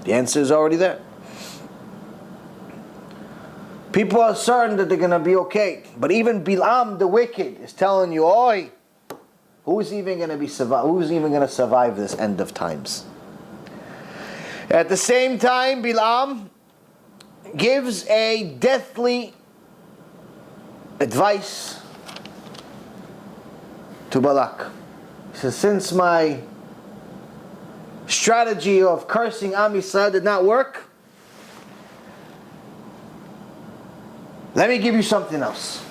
The answer is already there. People are certain that they're going to be okay. But even Bilam, the wicked, is telling you, oi, who's even going to survive this end of times? At the same time, Bilam gives a deathly advice to Balak. He says, since my strategy of cursing Am Yisrael did not work, let me give you something else.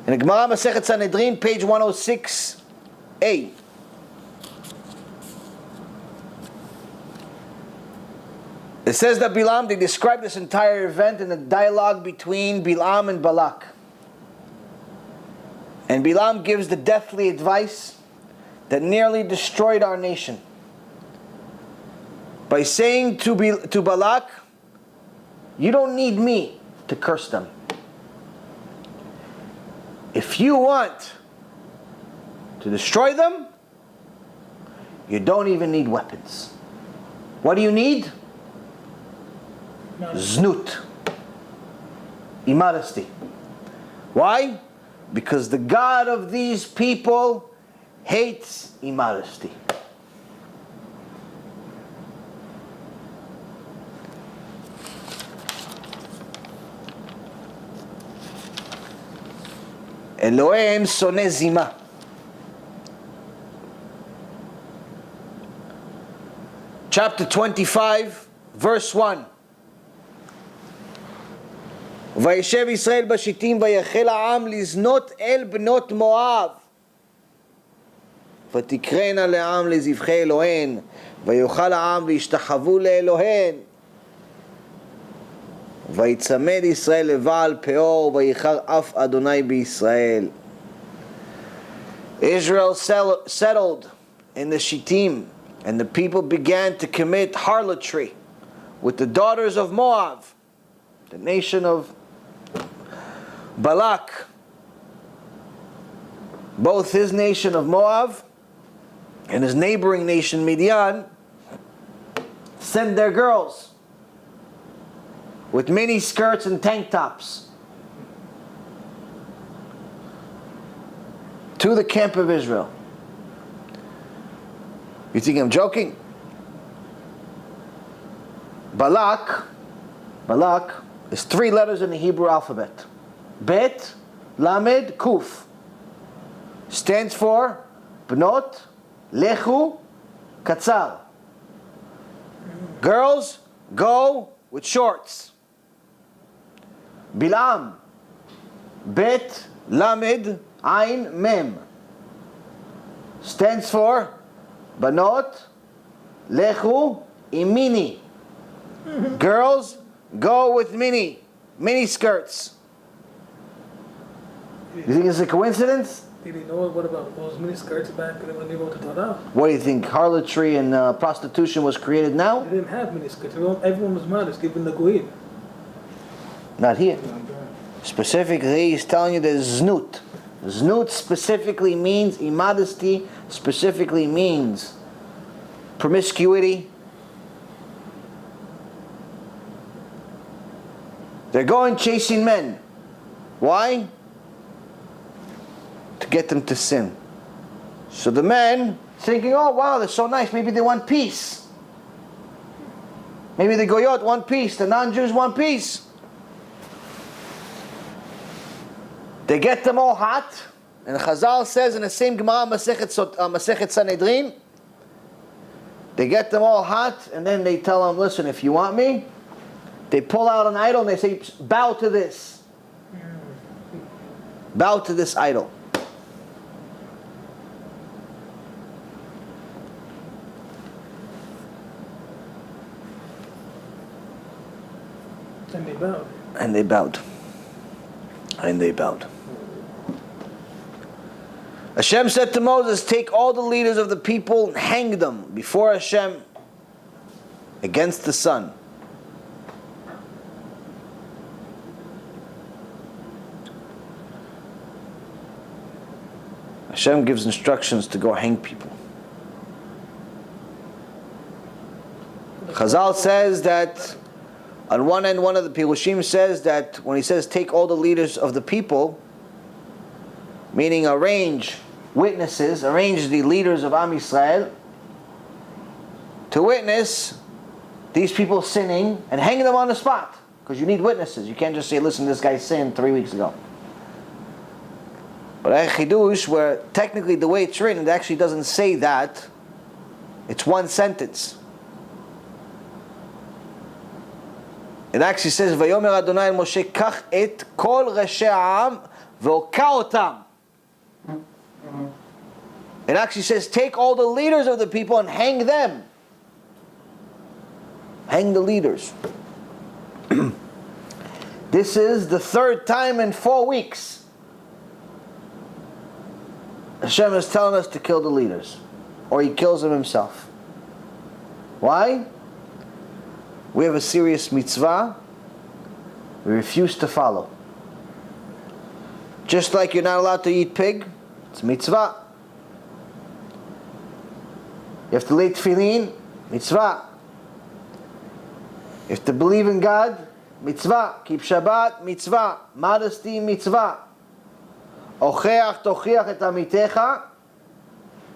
In the Gemara Masechet Sanhedrin, page 106a, it says that Bilam, they describe this entire event in a dialogue between Bilam and Balak. And Bilam gives the deathly advice that nearly destroyed our nation by saying to Balak, you don't need me to curse them. If you want to destroy them, you don't even need weapons. What do you need? Znut. Immodesty. Why? Because the God of these people hates immodesty. Elohim soneh zima. Chapter 25, verse 1. וישב ישראל בשיטים ויחל העם לזנות אל בנות מואב ותקראנה לעם לזבחי אלוהן ויאכל העם וישתחוו לאלוהן ויצמד ישראל לבעל פאור ויחר אף אדוני בישראל. Israel settled in the Shittim, and the people began to commit harlotry with the daughters of Moab, the nation of Balak. Both his nation of Moab and his neighboring nation Midian sent their girls with mini skirts and tank tops to the camp of Israel. You think I'm joking? Balak is 3 letters in the Hebrew alphabet. Bet, Lamed, Kuf. Stands for Bnot, Lechu, Katzal. Girls, go with shorts. Bilam, Bet, Lamed, Ain, Mem. Stands for Banot, Lechu, Imini. Girls, go with mini skirts. You think it's a coincidence? Did he know what about those mini skirts back when they wrote the Torah? What do you think? Harlotry and prostitution was created now? They didn't have mini skirts. Everyone was modest, even the Goyim. Not here. Specifically, he's telling you there's znut. Znut specifically means immodesty, specifically means promiscuity. They're going chasing men. Why? To get them to sin. So the men thinking, oh wow, they're so nice, maybe they want peace. Maybe the Goyot want peace, the non-Jews want peace. They get them all hot, and Chazal says in the same Gemara Masechet Sanhedrin, they get them all hot, and then they tell them, listen, if you want me, they pull out an idol and they say, bow to this. Bow to this idol. And they bowed. And they bowed. And they bowed. Hashem said to Moses, take all the leaders of the people and hang them before Hashem against the sun. Hashem gives instructions to go hang people. Chazal says that on one end, one of the Pirushim says that when he says take all the leaders of the people, meaning arrange witnesses, arrange the leaders of Am Yisrael to witness these people sinning and hang them on the spot. Because you need witnesses. You can't just say, listen, this guy sinned 3 weeks ago. But I Chidush, where technically the way it's written, it actually doesn't say that. It's one sentence. It actually says, Vayomer Adonai el Moshe kach et kol rashe ha'am ve'oka otam. It actually says, take all the leaders of the people and hang them. Hang the leaders. This is the third time in 4 weeks Hashem is telling us to kill the leaders. Or He kills them Himself. Why? We have a serious mitzvah we refuse to follow. Just like you're not allowed to eat pig, it's mitzvah. You have to lay tefillin, mitzvah. You have to believe in God, mitzvah. Keep Shabbat, mitzvah. Modesty, mitzvah. Ocheach tochiach et amitecha.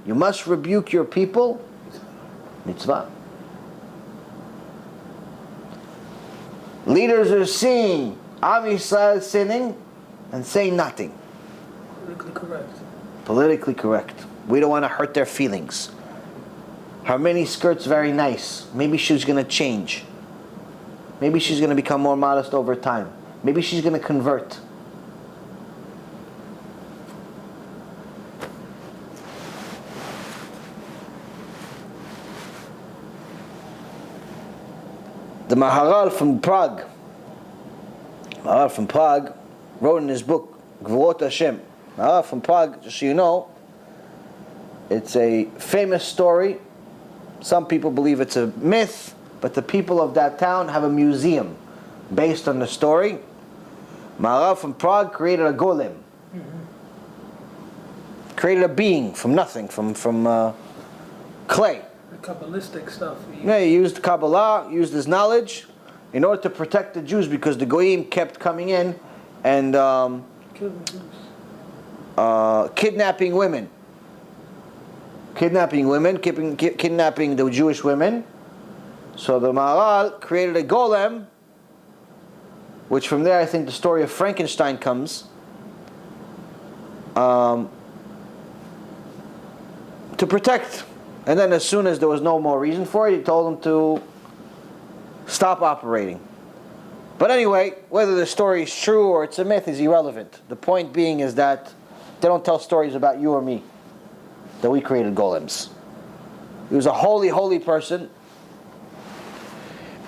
You must rebuke your people, mitzvah. Leaders are seeing Am Yisrael sinning and saying nothing. Politically correct. Politically correct. We don't want to hurt their feelings. Her mini skirt's very nice. Maybe she's going to change. Maybe she's going to become more modest over time. Maybe she's going to convert. The Maharal from Prague wrote in his book, Gvurot HaShem. Maharal from Prague, just so you know, it's a famous story. Some people believe it's a myth, but the people of that town have a museum based on the story. Maharal from Prague created a golem. Created a being from nothing, from clay. Kabbalistic stuff. Yeah, he used Kabbalah, used his knowledge in order to protect the Jews because the Goyim kept coming in and kidnapping women. Kidnapping the Jewish women. So the Maharal created a golem, which from there I think the story of Frankenstein comes, to protect. And then as soon as there was no more reason for it, he told them to stop operating. But anyway, whether the story is true or it's a myth is irrelevant. The point being is that they don't tell stories about you or me, that we created golems. He was a holy, holy person.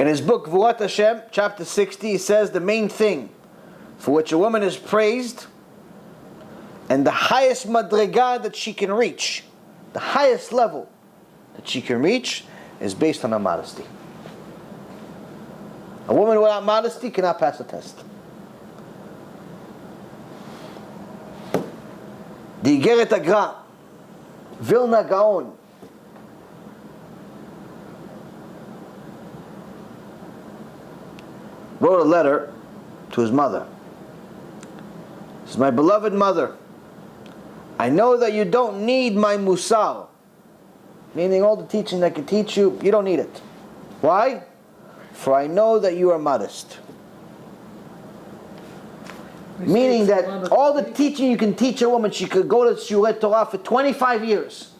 In his book, Gvurat Hashem, chapter 60, he says the main thing for which a woman is praised and the highest madrega that she can reach, the highest level that she can reach is based on her modesty. A woman without modesty cannot pass a test. The Igeret Agra, Vilna Gaon, wrote a letter to his mother. He says, my beloved mother, I know that you don't need my musar. Meaning all the teaching I can teach you, you don't need it. Why? For I know that you are modest. Meaning that all the teaching you can teach a woman, she could go to Shiurei Torah for 25 years.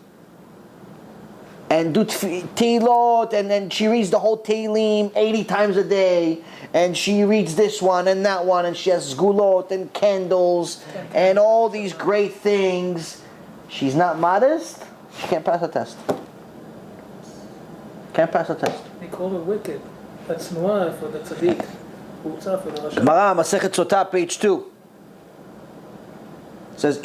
And do Tehilot, and then she reads the whole Tehillim 80 times a day. And she reads this one and that one, and she has Sgulot and candles and all these great things. She's not modest, she can't pass a test. Can't pass a test. They call her wicked. That's noir for the tzaddik. Putza for the Rasha. Gemara, Masechet Sotah, page 2. It says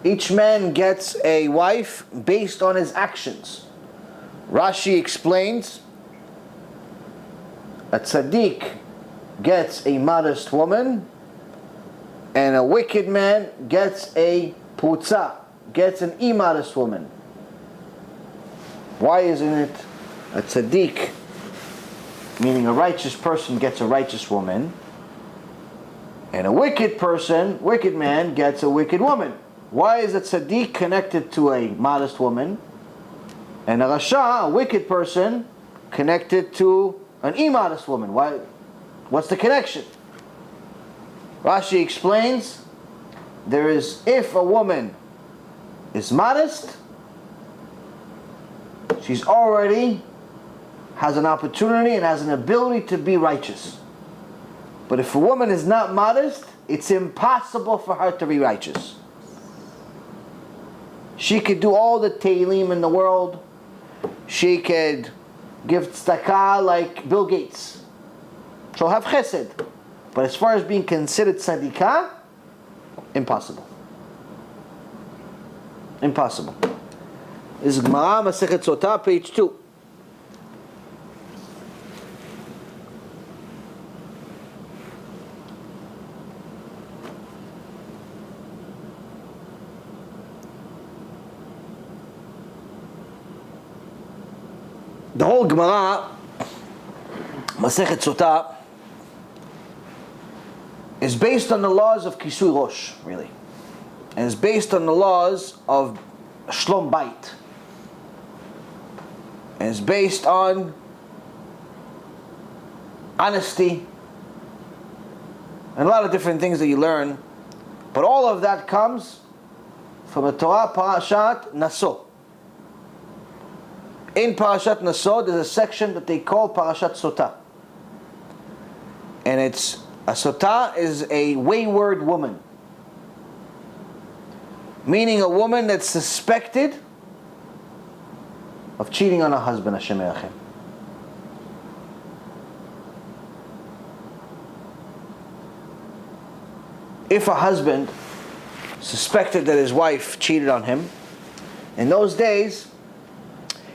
each man gets a wife based on his actions. Rashi explains a tzaddik gets a modest woman, and a wicked man gets a putza, gets an immodest woman. Why isn't it a tzaddik, meaning a righteous person, gets a righteous woman, and a wicked person, wicked man, gets a wicked woman. Why is a tzaddik connected to a modest woman, and a rasha, a wicked person, connected to an immodest woman? Why? What's the connection? Rashi explains, there is, if a woman is modest, she's already has an opportunity and has an ability to be righteous. But if a woman is not modest, it's impossible for her to be righteous. She could do all the Tehillim in the world. She could give tzedakah like Bill Gates. She'll have chesed. But as far as being considered tzadikah, impossible. Impossible. This is Gemara, Masechet Sotah, page 2. The whole Gemara, Masechet Sotah, is based on the laws of Kisui Rosh, really. And it's based on the laws of Shlom Bait. And it's based on honesty and a lot of different things that you learn. But all of that comes from the Torah Parashat Naso. In Parashat Naso, there's a section that they call Parashat Sotah. And it's, a Sotah is a wayward woman. Meaning a woman that's suspected of cheating on her husband, HaShem Erachem. If a husband suspected that his wife cheated on him, in those days,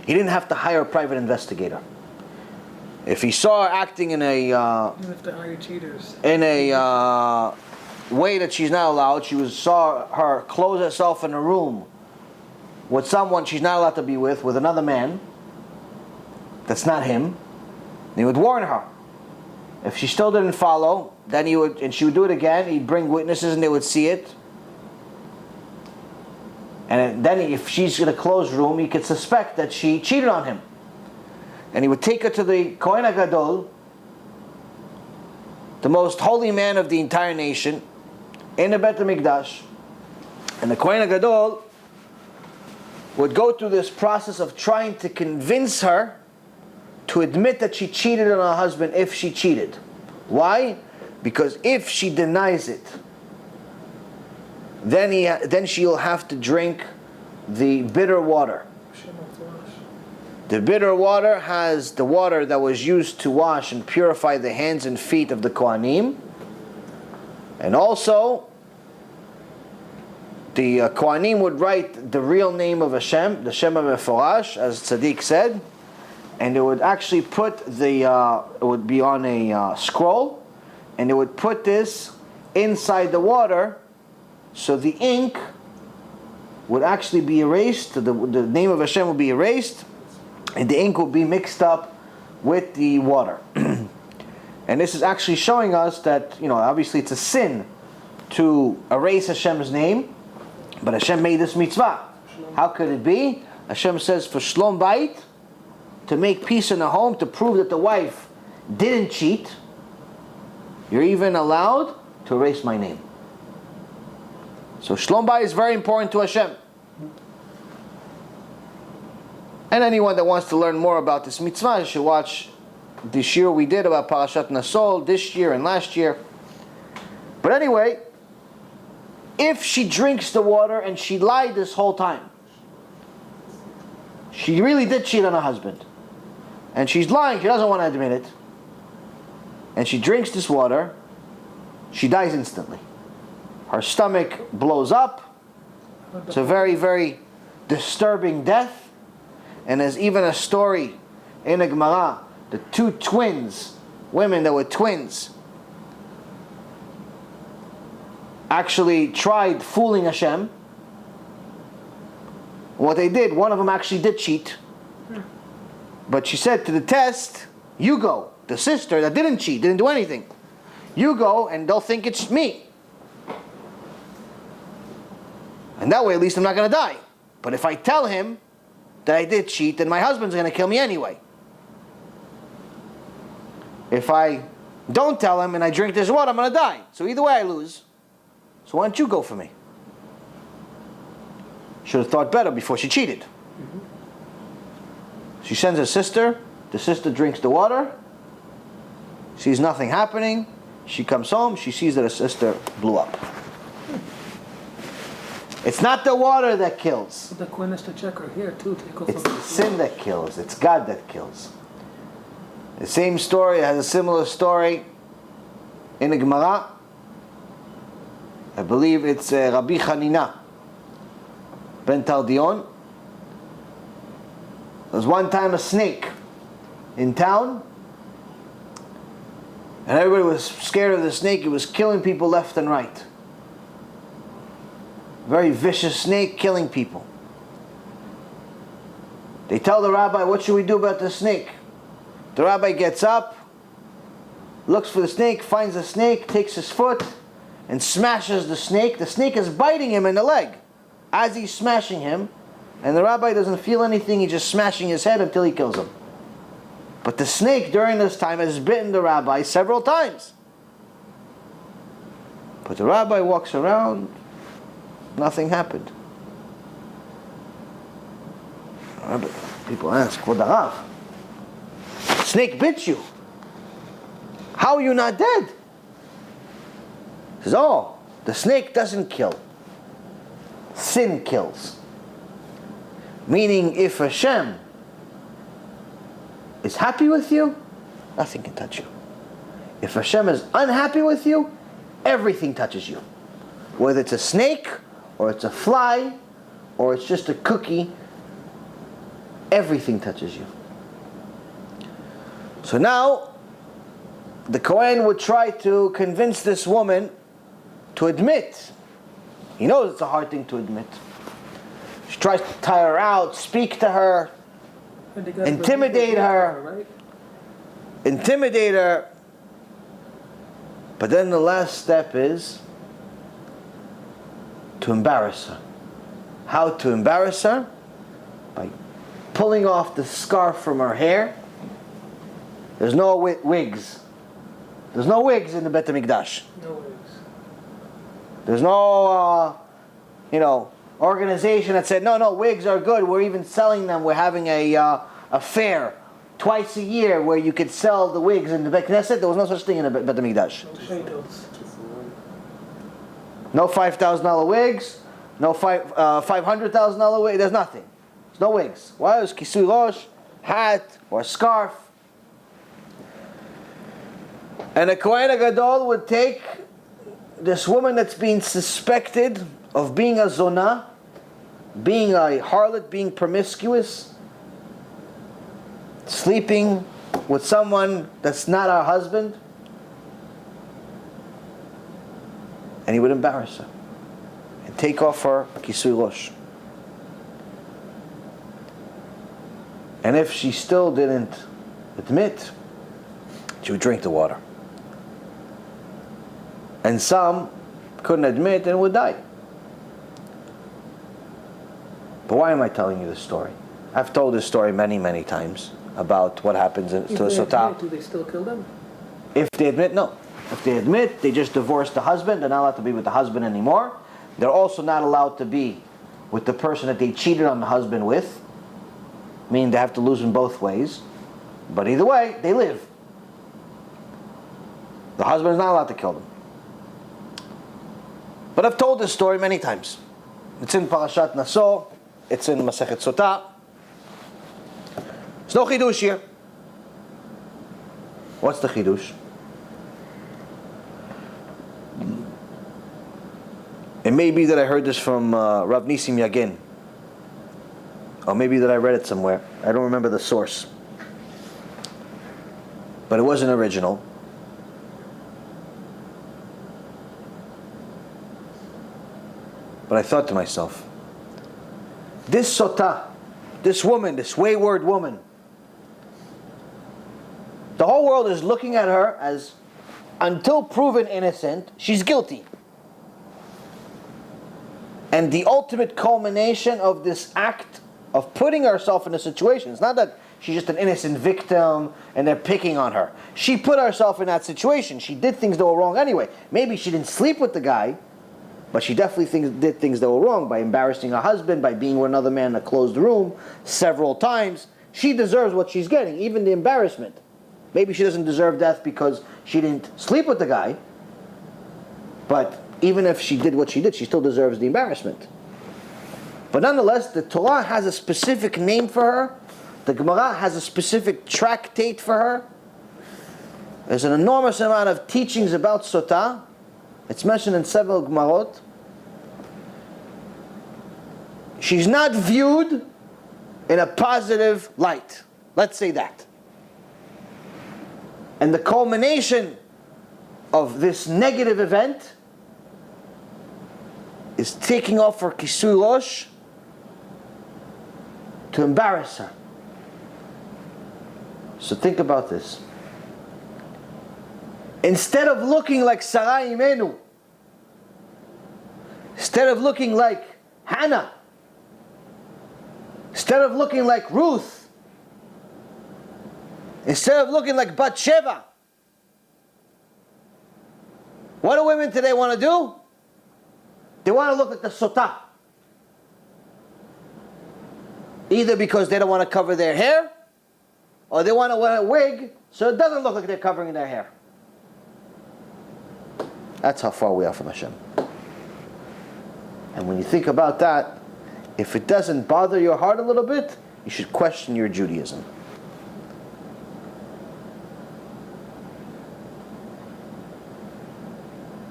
he didn't have to hire a private investigator. If he saw her acting in a You have to hire cheaters. in a way that she's not allowed, saw her close herself in a room with someone she's not allowed to be with another man, that's not him, he would warn her. If she still didn't follow, then she would do it again. He'd bring witnesses and they would see it. And then if she's in a closed room, he could suspect that she cheated on him. And he would take her to the Kohen HaGadol, the most holy man of the entire nation, in the Beit HaMikdash. And the Kohen HaGadol would go through this process of trying to convince her to admit that she cheated on her husband if she cheated. Why? Because if she denies it, then she'll have to drink the bitter water. The bitter water has the water that was used to wash and purify the hands and feet of the Kohanim. And also, the Kohanim would write the real name of HaShem, the Shem HaMeforash, as Tzaddik said. And they would actually put it would be on a scroll, and they would put this inside the water, so the ink would actually be erased, the name of Hashem would be erased, and the ink would be mixed up with the water. And this is actually showing us that, obviously it's a sin to erase Hashem's name, but Hashem made this mitzvah. How could it be? Hashem says for Shlom Bait, to make peace in the home, to prove that the wife didn't cheat, you're even allowed to erase my name. So Shlom Bait is very important to Hashem. And anyone that wants to learn more about this mitzvah should watch the shiur we did about Parashat Naso this year and last year. But anyway, if she drinks the water and she lied this whole time, she really did cheat on her husband, and she's lying, she doesn't want to admit it, and she drinks this water, she dies instantly. Her stomach blows up. It's a very, very disturbing death. And there's even a story in the Gemara, the two twins, women that were twins, actually tried fooling Hashem. What they did, one of them actually did cheat. But she said to the test, you go. The sister that didn't cheat, didn't do anything. You go and they'll think it's me. And that way at least I'm not going to die. But if I tell him that I did cheat, then my husband's going to kill me anyway. If I don't tell him and I drink this water, I'm going to die. So either way I lose. So why don't you go for me? Should have thought better before she cheated. She sends her sister. The sister drinks the water. Sees nothing happening. She comes home. She sees that her sister blew up. It's not the water that kills. The Queen has to check her here too. It's the sin that kills. It's God that kills. The same story has a similar story in the Gemara. I believe it's Rabbi Hanina ben Tardion. There was one time a snake in town, and everybody was scared of the snake. It was killing people left and right. Very vicious snake killing people. They tell the rabbi, what should we do about the snake? The rabbi gets up, looks for the snake, finds the snake, takes his foot, and smashes the snake. The snake is biting him in the leg as he's smashing him, and the rabbi doesn't feel anything. He's just smashing his head until he kills him. But the snake during this time has bitten the rabbi several times. But the rabbi walks around, nothing happened. People ask, Kvod Harav, snake bit you. How are you not dead? He says, oh, the snake doesn't kill. Sin kills. Meaning, if HaShem is happy with you, nothing can touch you. If HaShem is unhappy with you, everything touches you. Whether it's a snake, or it's a fly, or it's just a cookie, everything touches you. So now, the Kohen would try to convince this woman to admit. He knows it's a hard thing to admit. She tries to tire her out, speak to her, intimidate her, intimidate her. But then the last step is to embarrass her. How to embarrass her? By pulling off the scarf from her hair. There's no wigs. There's no wigs in the Bet HaMikdash. No wigs. There's no, organization that said, no, wigs are good. We're even selling them. We're having a fair twice a year where you could sell the wigs in the Bet Knesset. There was no such thing in the Bet HaMikdash. No $5,000 wigs. No $500,000 wigs. There's nothing. There's no wigs. Why? It was kisui rosh, hat, or scarf. And a Kohen Gadol would take this woman that's being suspected of being a zonah, being a harlot, being promiscuous, sleeping with someone that's not our husband, and he would embarrass her and take off her kisui rosh. And if she still didn't admit, she would drink the water. And some couldn't admit and would die. But why am I telling you this story? I've told this story many, many times about what happens to the sotah. Do they still kill them? If they admit, no. If they admit, they just divorce the husband. They're not allowed to be with the husband anymore. They're also not allowed to be with the person that they cheated on the husband with. Meaning they have to lose in both ways. But either way, they live. The husband is not allowed to kill them. But I've told this story many times. It's in Parashat Naso. It's in Masechet Sotah. There's no chidush here. What's the chidush? It may be that I heard this from Rav Nisim Yagin. Or maybe that I read it somewhere. I don't remember the source. But it wasn't original. But I thought to myself, this sotah, this woman, this wayward woman, The whole world is looking at her as, until proven innocent, she's guilty. And the ultimate culmination of this act of putting herself in a situation, it's not that she's just an innocent victim and they're picking on her. She put herself in that situation. She did things that were wrong anyway. Maybe she didn't sleep with the guy, but she definitely did things that were wrong by embarrassing her husband, by being with another man in a closed room several times. She deserves what she's getting, even the embarrassment. Maybe she doesn't deserve death because she didn't sleep with the guy, but even if she did what she did, she still deserves the embarrassment. But nonetheless, the Torah has a specific name for her. The Gemara has a specific tractate for her. There's an enormous amount of teachings about Sotah. It's mentioned in several Gemarot. She's not viewed in a positive light. Let's say that. And the culmination of this negative event is taking off her kisui rosh to embarrass her. So think about this. Instead of looking like Sarah Imenu, instead of looking like Hannah, instead of looking like Ruth, instead of looking like Bathsheba, what do women today want to do? They want to look like the Sotah. Either because they don't want to cover their hair, or they want to wear a wig so it doesn't look like they're covering their hair. That's how far we are from Hashem. And when you think about that, if it doesn't bother your heart a little bit, you should question your Judaism.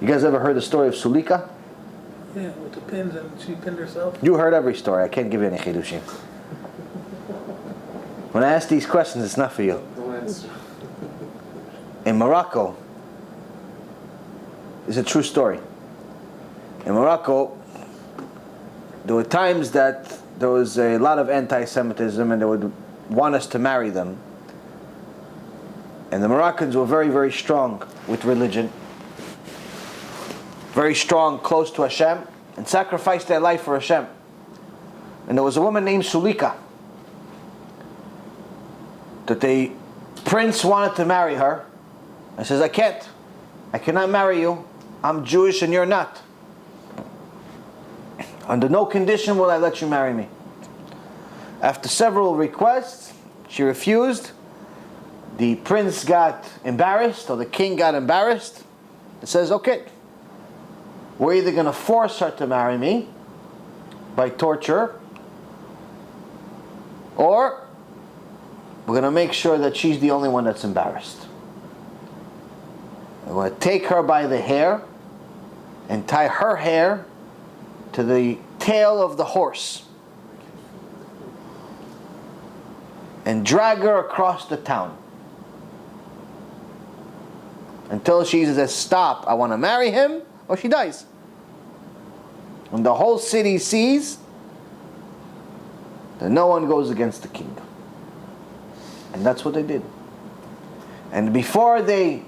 You guys ever heard the story of Sulika? Yeah, with the pins, and she pinned herself. You heard every story. I can't give you any chidushim. When I ask these questions, it's not for you. In Morocco, it's a true story. In Morocco, there were times that there was a lot of anti-Semitism and they would want us to marry them. And the Moroccans were very, very strong with religion. Very strong, close to Hashem, and sacrificed their life for Hashem. And there was a woman named Sulika that the prince wanted to marry her. I says, I can't. I cannot marry you. I'm Jewish and you're not. Under no condition will I let you marry me. After several requests, she refused. The prince got embarrassed, or the king got embarrassed. It says, okay, we're either going to force her to marry me by torture, or we're going to make sure that she's the only one that's embarrassed. We're going to take her by the hair and tie her hair to the tail of the horse and drag her across the town until she says, stop, I want to marry him, or she dies. And the whole city sees that no one goes against the king. And that's what they did. And before they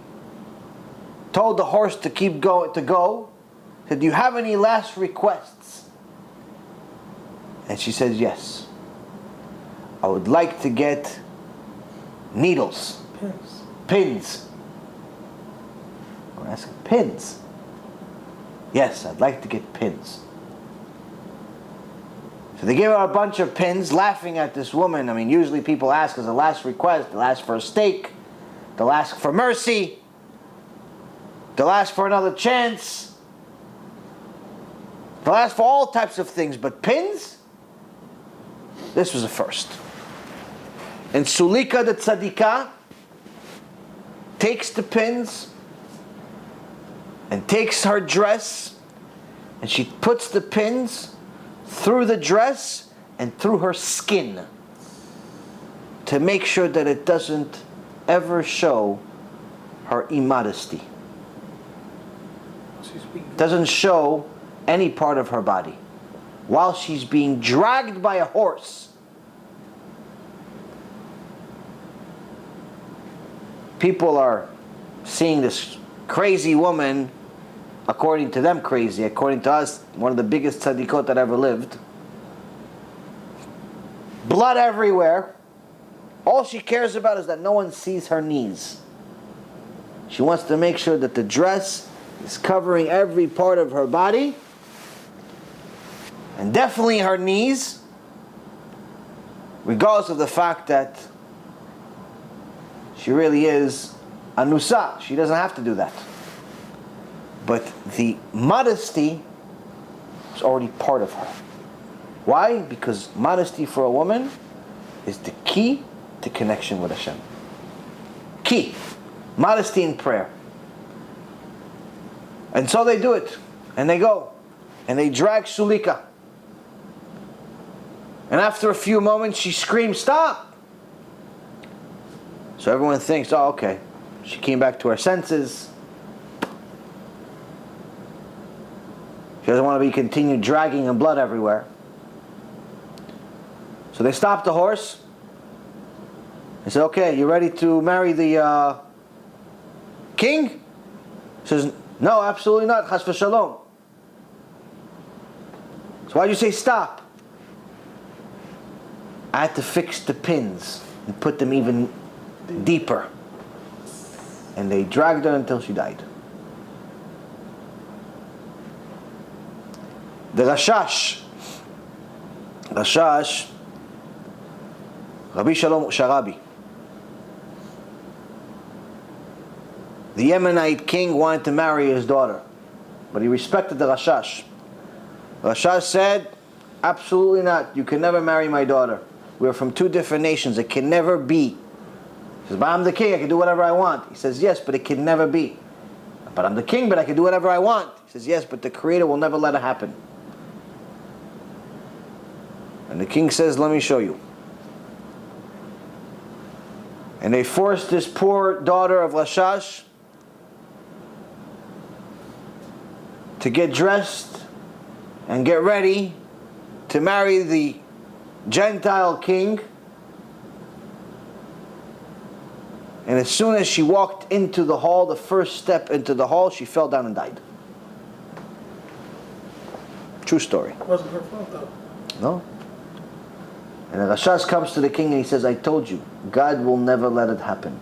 told the horse to keep go, said, do you have any last requests? And she says, yes. I would like to get needles. Pins. I'm asking, pins? Yes, I'd like to get pins. So they gave her a bunch of pins, laughing at this woman. I mean, usually people ask as a last request, they'll ask for a steak, they'll ask for mercy, they'll ask for another chance, they'll ask for all types of things, but pins? This was a first. And Sulika the Tzadikah takes the pins and takes her dress and she puts the pins through the dress and through her skin to make sure that it doesn't ever show her immodesty. Doesn't show any part of her body while she's being dragged by a horse. people are seeing this crazy woman, according to them crazy, according to us, one of the biggest tzadikot that ever lived. Blood everywhere. All she cares about is that no one sees her knees. She wants to make sure that the dress is covering every part of her body, and definitely her knees, regardless of the fact that she really is a nusa. She doesn't have to do that. But the modesty is already part of her. Why? Because modesty for a woman is the key to connection with HaShem. Key. Modesty in prayer. And so they do it. And they go. And they drag Sulika. And after a few moments she screams, "Stop!" So everyone thinks, oh, okay. She came back to her senses. She doesn't want to be continued dragging and blood everywhere. So they stop the horse. They say, okay, you ready to marry the king? He says, no, absolutely not. Chas v'shalom. So why'd you say stop? I had to fix the pins and put them even deeper. And they dragged her until she died. The Rashash, Rabbi Shalom Sharabi, the Yemenite king wanted to marry his daughter, but he respected the Rashash. Rashash said, absolutely not. You can never marry my daughter. We're from two different nations. It can never be. He says, but I'm the king. I can do whatever I want. He says, yes, but it can never be. But I'm the king, but I can do whatever I want. He says, yes, but the Creator will never let it happen. And the king says, let me show you. And they forced this poor daughter of Rashash to get dressed and get ready to marry the Gentile king. And as soon as she walked into the hall, the first step into the hall, she fell down and died. True story. It wasn't her fault though. No. And the Rashash comes to the king and he says, I told you, God will never let it happen.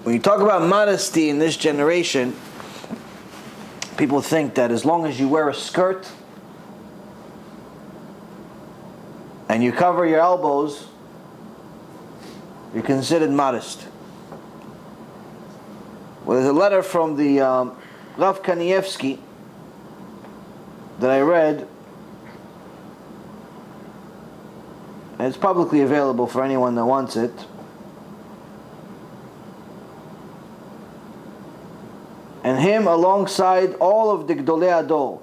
When you talk about modesty in this generation, people think that as long as you wear a skirt and you cover your elbows, you're considered modest. Well, there's a letter from the Rav Kanievsky that I read, and it's publicly available for anyone that wants it. And him alongside all of the Gdolei Ador,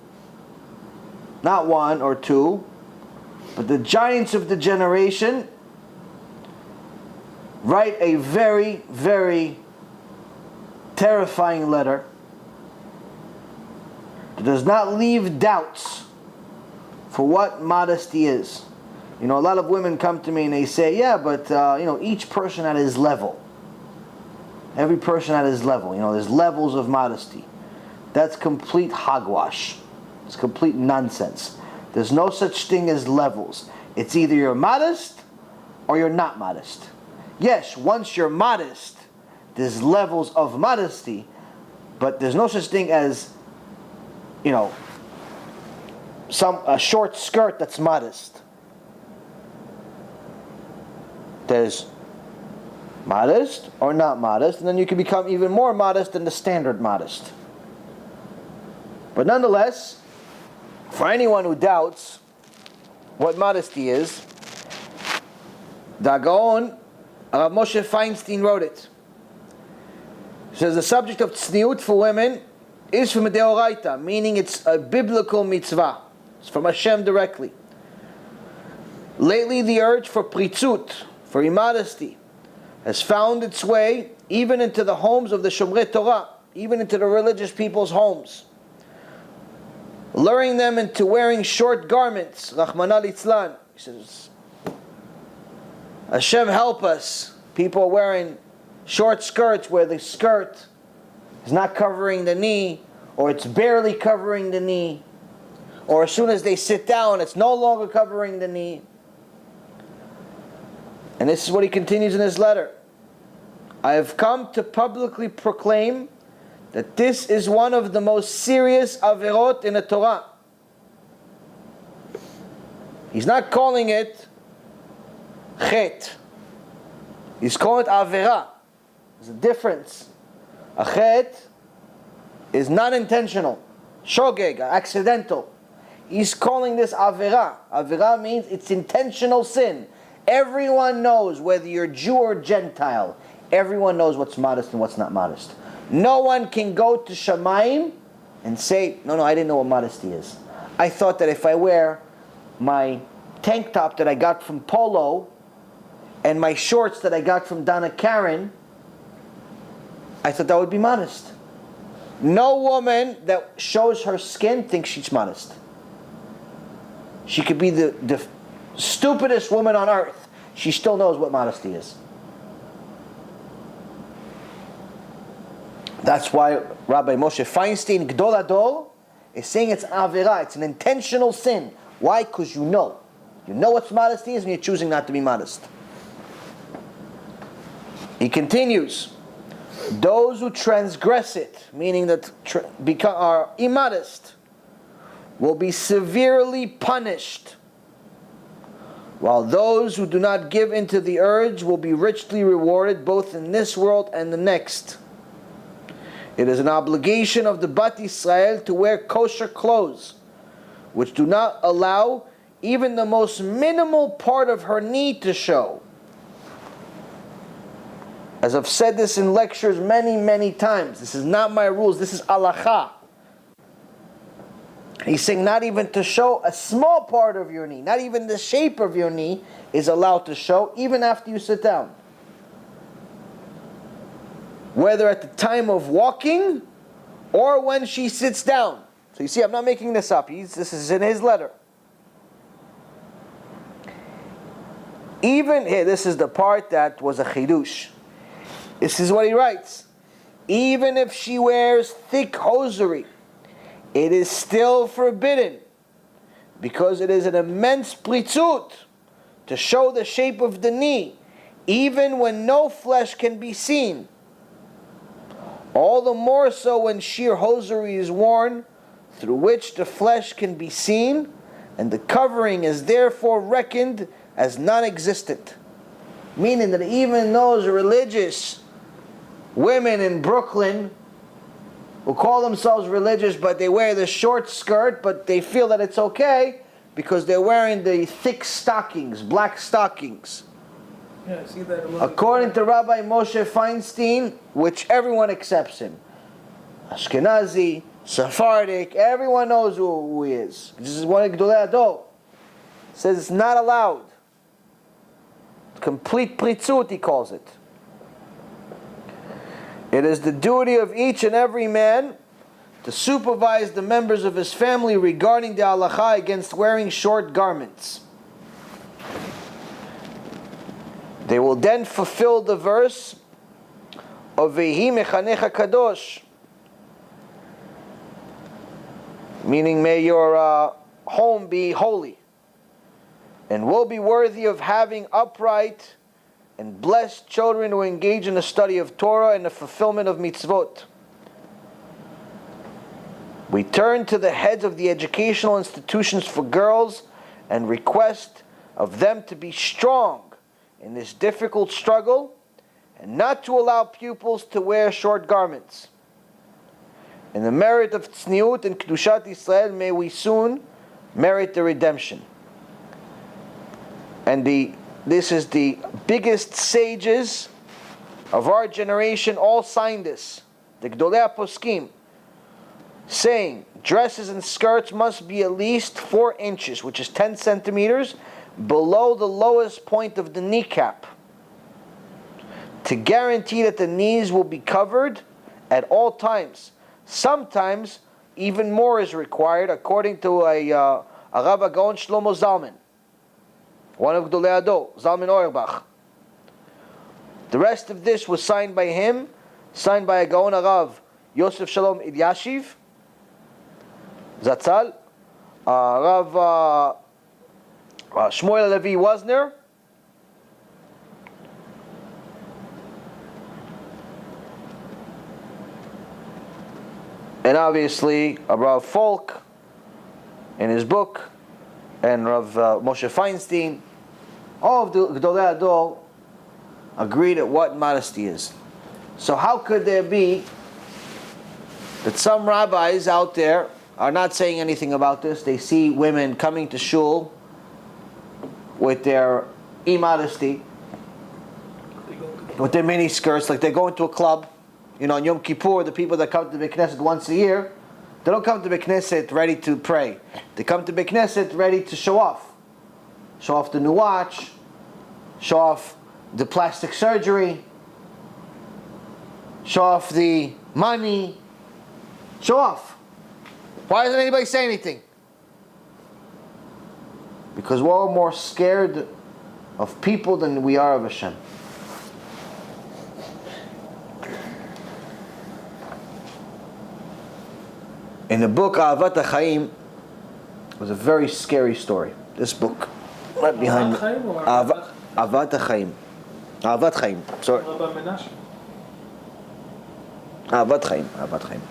not one or two, but the giants of the generation, write a very, very terrifying letter that does not leave doubts for what modesty is. You know, a lot of women come to me and they say, yeah, but each person at his level. Every person at his level. There's levels of modesty. That's complete hogwash. It's complete nonsense. There's no such thing as levels. It's either you're modest or you're not modest. Yes, once you're modest, there's levels of modesty, but there's no such thing as, a short skirt that's modest. There's modest or not modest, and then you can become even more modest than the standard modest. But nonetheless, for anyone who doubts what modesty is, the Gaon, Rav Moshe Feinstein wrote it. He says the subject of tzniut for women is from a deoraita, meaning it's a biblical mitzvah. It's from HaShem directly. Lately, the urge for pritzut, for immodesty, has found its way even into the homes of the Shomrei Torah, even into the religious people's homes, luring them into wearing short garments. Rachmana litzlan. He says, Hashem help us. People are wearing short skirts where the skirt is not covering the knee, or it's barely covering the knee, or as soon as they sit down, it's no longer covering the knee. And this is what he continues in his letter. I have come to publicly proclaim that this is one of the most serious averot in the Torah. He's not calling it chet. He's calling it avera. There's a difference. A chet is not intentional, shogeg, accidental. He's calling this avera. Avera means it's intentional sin. Everyone knows, whether you're Jew or Gentile, everyone knows what's modest and what's not modest. No one can go to Shamayim and say, no, I didn't know what modesty is. I thought that if I wear my tank top that I got from Polo and my shorts that I got from Donna Karen, I thought that would be modest. No woman that shows her skin thinks she's modest. She could be the stupidest woman on earth. She still knows what modesty is. That's why Rabbi Moshe Feinstein, Gdol Ador, is saying it's avera, it's an intentional sin. Why? Because you know. You know what modesty is and you're choosing not to be modest. He continues, those who transgress it, meaning that are immodest, will be severely punished, while those who do not give into the urge will be richly rewarded both in this world and the next. It is an obligation of the Bat Yisrael to wear kosher clothes, which do not allow even the most minimal part of her knee to show. As I've said this in lectures many, many times, this is not my rules, this is halacha. He's saying not even to show a small part of your knee, not even the shape of your knee is allowed to show, even after you sit down. Whether at the time of walking or when she sits down. So you see, I'm not making this up. This is in his letter. Even here, this is the part that was a chidush. This is what he writes. Even if she wears thick hosiery, it is still forbidden, because it is an immense plitzut to show the shape of the knee, even when no flesh can be seen. All the more so when sheer hosiery is worn, through which the flesh can be seen, and the covering is therefore reckoned as non-existent. Meaning that even those religious women in Brooklyn who call themselves religious, but they wear the short skirt, but they feel that it's okay because they're wearing the thick stockings, black stockings. Yeah, I see that a lot. According to Rabbi Moshe Feinstein, which everyone accepts him, Ashkenazi, Sephardic, everyone knows who he is. This is one of Gdolei Ador. Says it's not allowed. Complete pritzut, he calls it. It is the duty of each and every man to supervise the members of his family regarding the halacha against wearing short garments. They will then fulfill the verse of Vehi Mechanecha Kadosh, meaning may your home be holy, and will be worthy of having upright and blessed children who engage in the study of Torah and the fulfillment of mitzvot. We turn to the heads of the educational institutions for girls and request of them to be strong in this difficult struggle and not to allow pupils to wear short garments. In the merit of tzniut and kedushat Israel, may we soon merit the redemption. And this is the biggest sages of our generation all signed this. The Gdolei Poskim, saying dresses and skirts must be at least 4 inches, which is 10 centimeters, below the lowest point of the kneecap, to guarantee that the knees will be covered at all times. Sometimes even more is required, according to a Rabbi Gaon Shlomo Zalman, one of Gdolei Ador, Zalman Auerbach. The rest of this was signed by him, signed by a Gaon Arav, Yosef Shalom Ilyashiv, Zatzal, Rav Shmuel Levi Wazner, and obviously Rav Folk in his book, and Rav Moshe Feinstein. All of the Gdolei Ador agreed at what modesty is. So how could there be that some rabbis out there are not saying anything about this? They see women coming to shul with their immodesty, with their mini skirts, like they're going to a club. You know, on Yom Kippur, the people that come to the Knesset once a year, they don't come to the Knesset ready to pray. They come to the Knesset ready to show off. Show off the new watch, show off the plastic surgery, show off the money, show off. Why doesn't anybody say anything? Because we're all more scared of people than we are of HaShem. In the book Ahavat HaChaim was a very scary story. This book, right behind me. Ahavat HaChaim. Ahavat Chaim. Sorry. Ahavat Chaim. Ahavat Chaim.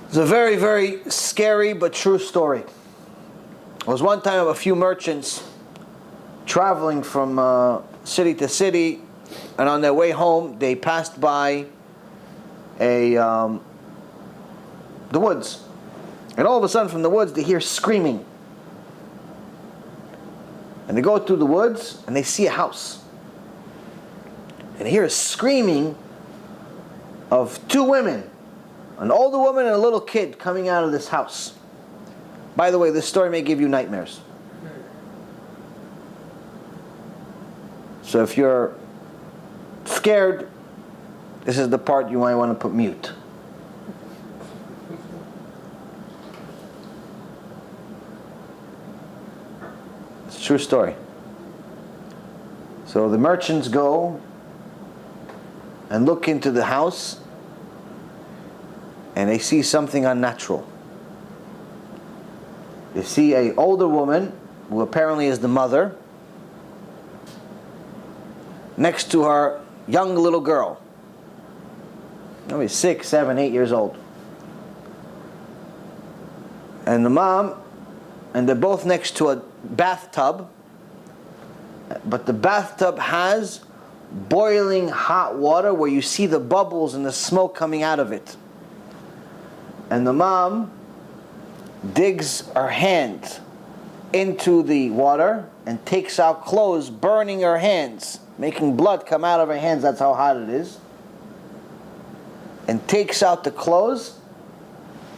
It's a very, very scary but true story. There was one time a few merchants traveling from city to city, and on their way home they passed by the woods, and all of a sudden from the woods they hear screaming, and they go through the woods and they see a house, and they hear a screaming of two women, an older woman and a little kid, coming out of this house. By the way, this story may give you nightmares, so if you're scared, this is the part you might want to put mute. It's a true story. So the merchants go and look into the house, and they see something unnatural. They see an older woman, who apparently is the mother, next to her young little girl. Maybe 6, 7, 8 years old. And the mom, and they're both next to a bathtub, but the bathtub has boiling hot water where you see the bubbles and the smoke coming out of it. And the mom digs her hand into the water and takes out clothes, burning her hands, making blood come out of her hands, that's how hot it is. And takes out the clothes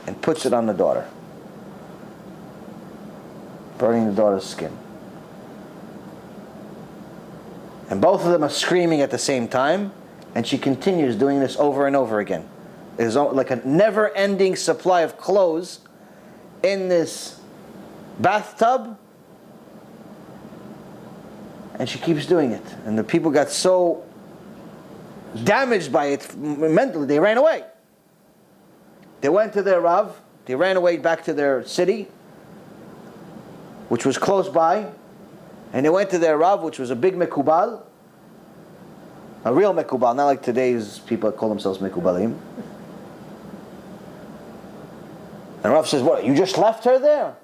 and puts it on the daughter, burning the daughter's skin. And both of them are screaming at the same time, and she continues doing this over and over again. There's like a never-ending supply of clothes in this bathtub, and she keeps doing it. And the people got so damaged by it mentally, they ran away. They went to their Rav, they ran away back to their city, which was close by, and they went to their Rav, which was a big Mekubal, a real Mekubal, not like today's people that call themselves Mekubalim. And Rav says, "What, you just left her there?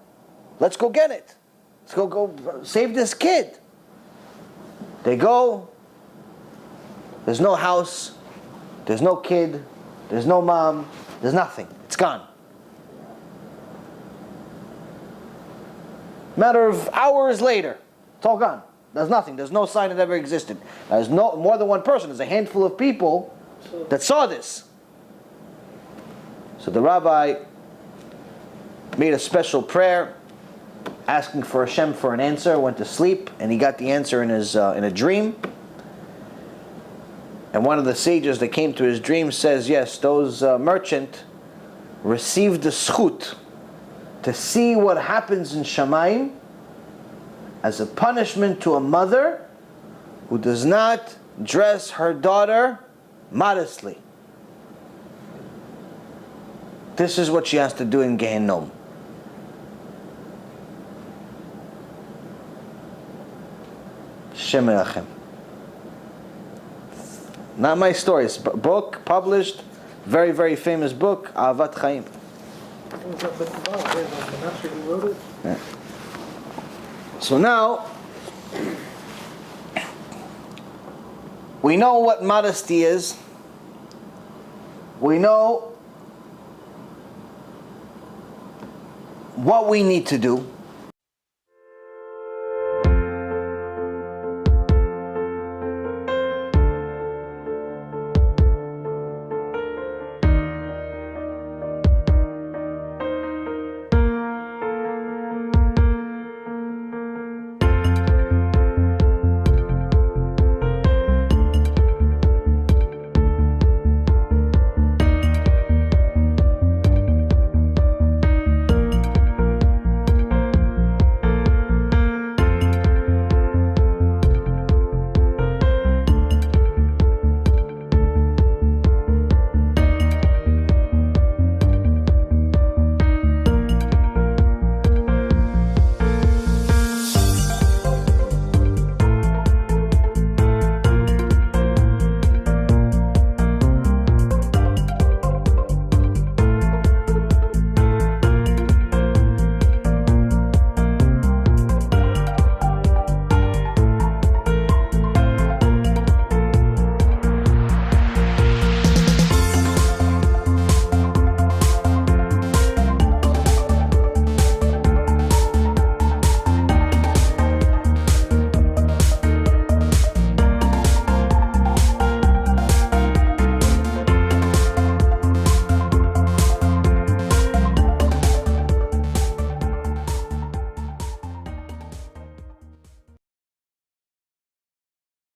Let's go get it. Let's go save this kid." They go. There's no house, there's no kid, there's no mom, there's nothing. It's gone. Matter of hours later, it's all gone. There's nothing. There's no sign it ever existed. There's no more than one person. There's a handful of people that saw this. So the rabbi made a special prayer, asking for HaShem for an answer. Went to sleep, and he got the answer in his in a dream. And one of the sages that came to his dream says, yes, those merchant received the schut to see what happens in Shamayim as a punishment to a mother who does not dress her daughter modestly. This is what she has to do in Gehinnom. Shem Erachem. Not my stories. Book published, very, very famous book, Ahavat Chaim. Yeah. So now, we know what modesty is. We know what we need to do.